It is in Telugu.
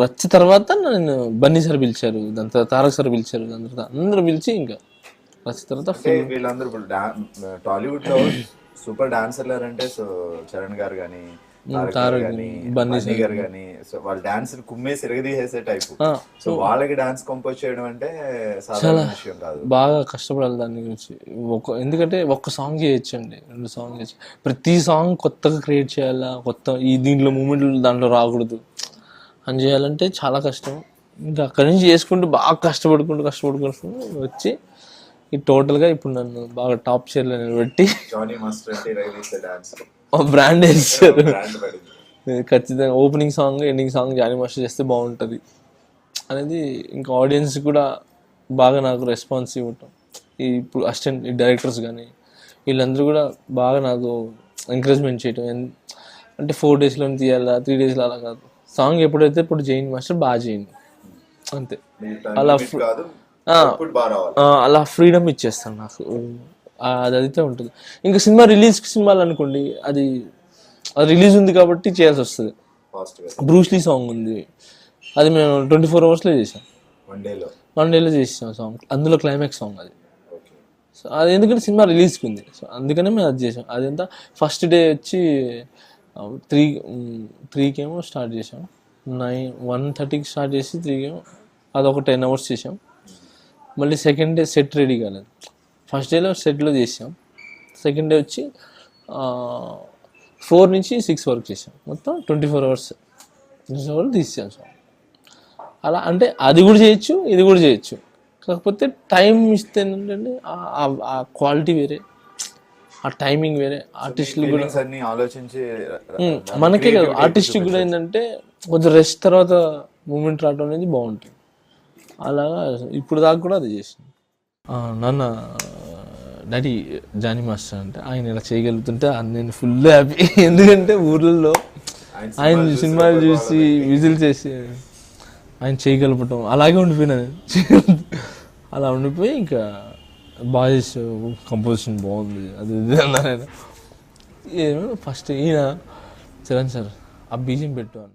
రచ్చ తర్వాత నన్ను బన్నీ సార్ పిలిచారు, దాని తర్వాత తారక్ సార్ పిలిచారు, దాని తర్వాత అందరూ పిలిచి ఇంకా రచ్చ తర్వాత వీళ్ళందరూ ఇప్పుడు టాలీవుడ్ లో సూపర్ డాన్సర్లు అంటే సో చరణ్ గారు కానీ తారక్ బన్నీ గారు కానీ సో వాళ్ళ డాన్స్ కుమ్మేసి ఎరగదీసేసే టైప్. సో వాళ్ళకి డాన్స్ కంపోజ్ చేయడం అంటే సాధారణ విషయం కాదు, బాగా కష్టపడాలి దాని గురించి. ఎందుకంటే ఒక్క సాంగ్ చేయొచ్చు అండి, 2 సాంగ్ చేయొచ్చు. ప్రతి సాంగ్ కొత్తగా క్రియేట్ చేయాలా, కొత్త ఈ దీంట్లో మూమెంట్లు దాంట్లో రాకూడదు అని చేయాలంటే చాలా కష్టం. ఇంకా అక్కడి నుంచి చేసుకుంటూ బాగా కష్టపడుకుంటూ వచ్చి ఈ టోటల్గా ఇప్పుడు నన్ను బాగా టాప్ చైర్లో నిలబెట్టి జానీ మాస్టర్ అంటే ఎరగదీసే డాన్స్ బ్రాండ్ వేస్తారు. ఖచ్చితంగా opening song ending song Jani master చేస్తే బాగుంటుంది అనేది ఇంకా ఆడియన్స్ కూడా బాగా నాకు రెస్పాన్స్ ఇవ్వటం. ఇప్పుడు అసిస్టెంట్ డైరెక్టర్స్ కానీ వీళ్ళందరూ కూడా బాగా నాకు ఎంకరేజ్మెంట్ చేయటం. అంటే 4 daysలో తీయాలా 3 daysలో అలా కాదు, సాంగ్ ఎప్పుడైతే ఇప్పుడు చేయండి మాస్టర్ బాగా చేయండి అంతే. అలా ఫ్రీడమ్ ఇచ్చేస్తాను నాకు, అది అయితే ఉంటుంది. ఇంకా సినిమా సినిమాలు అనుకోండి, అది రిలీజ్ ఉంది కాబట్టి చేయాల్సి వస్తుంది. బ్రూస్లీ సాంగ్ ఉంది, అది మేము 24 hours చేసాం, 1 day చేసాం సాంగ్. అందులో క్లైమాక్స్ సాంగ్ అది. సో అది ఎందుకంటే సినిమా రిలీజ్కి ఉంది, సో అందుకనే మేము అది చేసాం. అది ఎంత ఫస్ట్ డే వచ్చి 3 స్టార్ట్ చేసాం, 1:30 స్టార్ట్ చేసి 3 అదొక 10 hours చేసాం. మళ్ళీ సెకండ్ డే సెట్ రెడీ కాలేదు, ఫస్ట్ డేలో సెట్లో చేసాం. సెకండ్ డే వచ్చి 4 నుంచి 6 వరకు చేసాం, మొత్తం 24 hours తీసాం సాంగ్. అలా అంటే అది కూడా చేయొచ్చు ఇది కూడా చేయొచ్చు, కాకపోతే టైం ఇస్తే ఏంటంటే ఆ క్వాలిటీ వేరే, ఆ టైమింగ్ వేరే. ఆర్టిస్టులు కూడా ఆలోచించి మనకే కాదు ఆర్టిస్ట్కి కూడా ఏంటంటే కొంచెం రెస్ట్ తర్వాత మూమెంట్ రావడం అనేది బాగుంటుంది. అలాగా ఇప్పుడు దాకా కూడా అది చేసింది. నాన్న డాడీ జానీ మాస్టర్ అంటే ఆయన ఇలా చేయగలుగుతుంటే నేను ఫుల్ హ్యాపీ. ఎందుకంటే ఊర్లలో ఆయన సినిమాలు చూసి విజిల్ చేసి ఆయన చేయగలపటం అలాగే ఉండిపోయినా అలా ఉండిపోయి ఇంకా బాగా చేసావు, కంపోజిషన్ బాగుంది అది ఇది అన్నారు. ఏమో ఫస్ట్ ఈయన చరణ్ సార్ ఆ బీజియం పెట్టు అని.